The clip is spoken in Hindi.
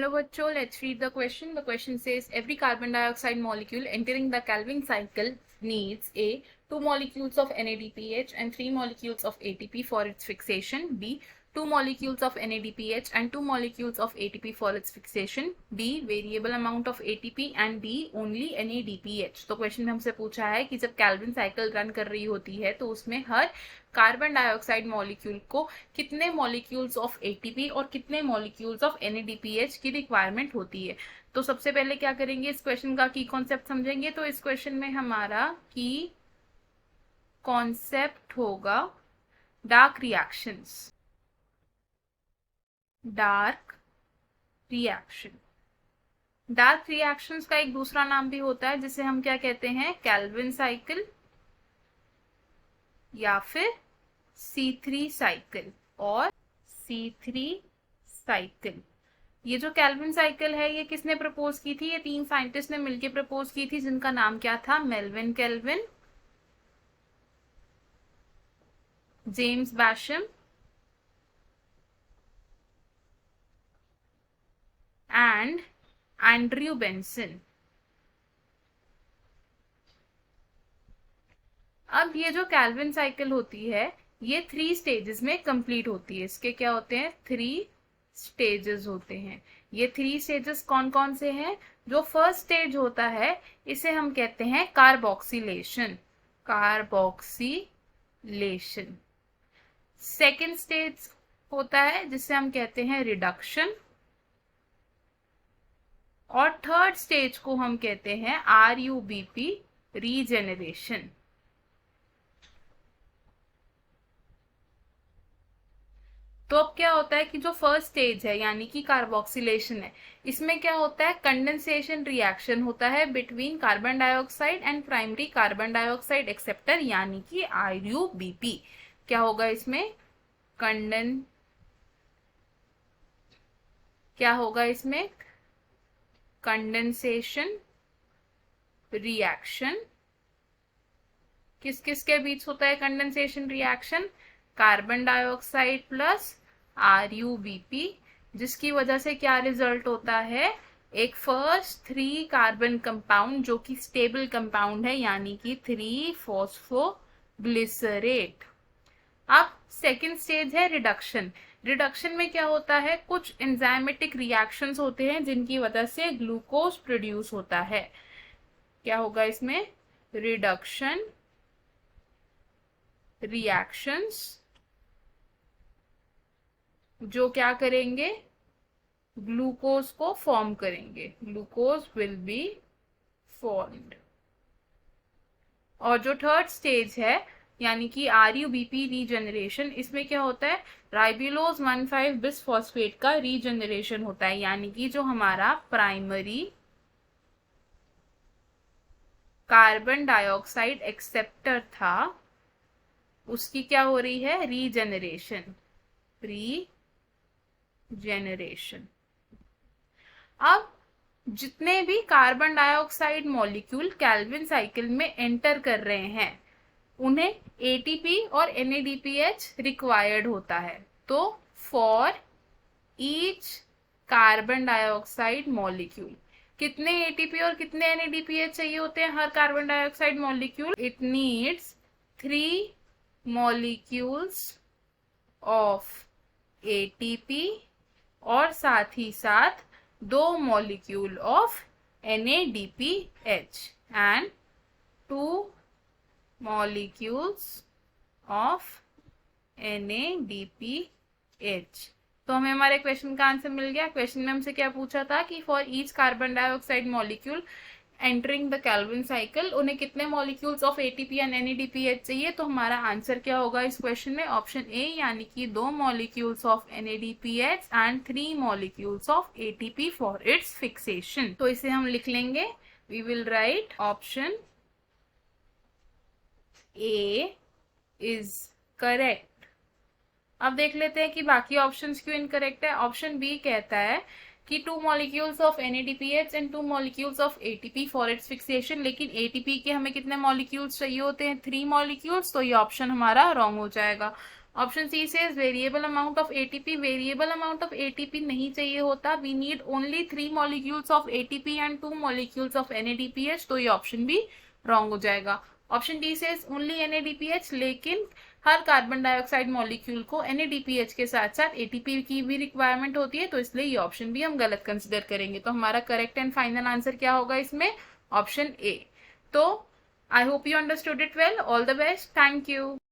Hello बच्चों, let's read the question. The question says every carbon dioxide molecule entering the Calvin cycle needs A. 2 molecules of NADPH and 3 molecules of ATP for its fixation. B. 2 molecules of NADPH and 2 molecules of ATP for its fixation. D. Variable amount of ATP and D. Only NADPH. तो क्वेश्चन में हमसे पूछा है कि जब कैल्विन साइकिल रन कर रही होती है तो उसमें हर कार्बन डाइऑक्साइड मॉलिक्यूल को कितने मॉलिक्यूल्स ऑफ एटीपी और कितने मॉलिक्यूल्स ऑफ एनएडीपीएच की रिक्वायरमेंट होती है। तो सबसे पहले क्या करेंगे, इस क्वेश्चन का की कॉन्सेप्ट समझेंगे। तो इस क्वेश्चन में हमारा की कॉन्सेप्ट होगा dark reactions. Dark reaction, dark reactions का एक दूसरा नाम भी होता है जिसे हम क्या कहते हैं, कैल्विन साइकिल या फिर C3 साइकिल और C3 साइकिल। ये जो कैल्विन साइकिल है ये किसने प्रपोज की थी? ये 3 साइंटिस्ट ने मिलकर प्रपोज की थी जिनका नाम क्या था, Melvin Calvin, James Bassham and Andrew Benson. अब ये जो कैल्विन साइकिल होती है ये 3 स्टेजेस में कंप्लीट होती है। इसके क्या होते हैं, 3 स्टेजेस होते हैं। ये 3 स्टेजेस कौन कौन से हैं? जो फर्स्ट स्टेज होता है इसे हम कहते हैं कार्बोक्सिलेशन, कार्बोक्सिलेशन। सेकेंड स्टेज होता है जिसे हम कहते हैं रिडक्शन और थर्ड स्टेज को हम कहते हैं RUBP, रीजेनरेशन। तो अब क्या होता है कि जो फर्स्ट स्टेज है यानी कि कार्बोक्सिलेशन है, इसमें क्या होता है, कंडेंसेशन रिएक्शन होता है between carbon dioxide and primary carbon dioxide acceptor यानी कि RUBP। क्या होगा इसमें, क्या होगा इसमें, कंडेंसेशन रिएक्शन। किस किस के बीच होता है condensation reaction? Carbon dioxide plus RUBP, जिसकी वजह से क्या रिजल्ट होता है, एक फर्स्ट 3 कार्बन कंपाउंड जो कि स्टेबल कंपाउंड है यानी कि 3 फॉस्फोग्लिसरेट। अब सेकेंड स्टेज है रिडक्शन। रिडक्शन में क्या होता है, कुछ एंजाइमेटिक रिएक्शंस होते हैं जिनकी वजह से ग्लूकोज प्रोड्यूस होता है। क्या होगा इसमें, रिडक्शन रिएक्शंस जो क्या करेंगे, ग्लूकोज को फॉर्म करेंगे, ग्लूकोज विल बी फॉर्म्ड। और जो थर्ड स्टेज है यानी कि RUBP रीजनरेशन, इसमें क्या होता है, राइबुलोज 1,5 बिसफॉस्फेट का रीजनरेशन होता है यानी कि जो हमारा प्राइमरी कार्बन डाइऑक्साइड एक्सेप्टर था उसकी क्या हो रही है, रीजनरेशन, रीजनरेशन। अब जितने भी carbon dioxide molecule Calvin cycle में एंटर कर रहे हैं उन्हें ATP और NADPH रिक्वायर्ड होता है। तो for each carbon dioxide molecule कितने ATP और कितने NADPH चाहिए होते हैं हर carbon dioxide molecule? It needs 3 molecules of ATP और साथ ही साथ 2 molecule of NADPH and 2 molecules of NADPH। तो हमें हमारे क्वेश्चन का आंसर मिल गया। क्वेश्चन में हमसे क्या पूछा था कि for each carbon dioxide molecule entering the Calvin cycle उन्हें कितने molecules of ATP and NADPH चाहिए। तो हमारा आंसर क्या होगा इस क्वेश्चन में, ऑप्शन ए यानी कि 2 molecules of NADPH and 3 molecules of ATP for its fixation. तो इसे हम लिख लेंगे, we will write option A is correct। अब देख लेते हैं कि बाकी ऑप्शंस क्यों इनकरेक्ट है। ऑप्शन बी कहता है कि 2 molecules of NADPH and 2 molecules of ATP for its fixation, लेकिन ATP के हमें कितने मॉलिक्यूल्स चाहिए होते हैं, 3 मॉलिक्यूल्स। तो ये ऑप्शन हमारा रॉन्ग हो जाएगा। ऑप्शन सी से variable amount of ATP, variable amount of ATP नहीं चाहिए होता, we need only 3 molecules of ATP and 2 molecules of NADPH, तो ये ऑप्शन भी रॉन्ग हो जाएगा। ऑप्शन डी से ओनली एनएडीपीएच, लेकिन हर कार्बन डाइऑक्साइड मॉलिक्यूल को एनएडीपीएच के साथ साथ एटीपी की भी रिक्वायरमेंट होती है, तो इसलिए ये ऑप्शन भी हम गलत कंसिडर करेंगे। तो हमारा करेक्ट एंड फाइनल आंसर क्या होगा इसमें? Option A. तो I hope you understood it well. All the best, thank you.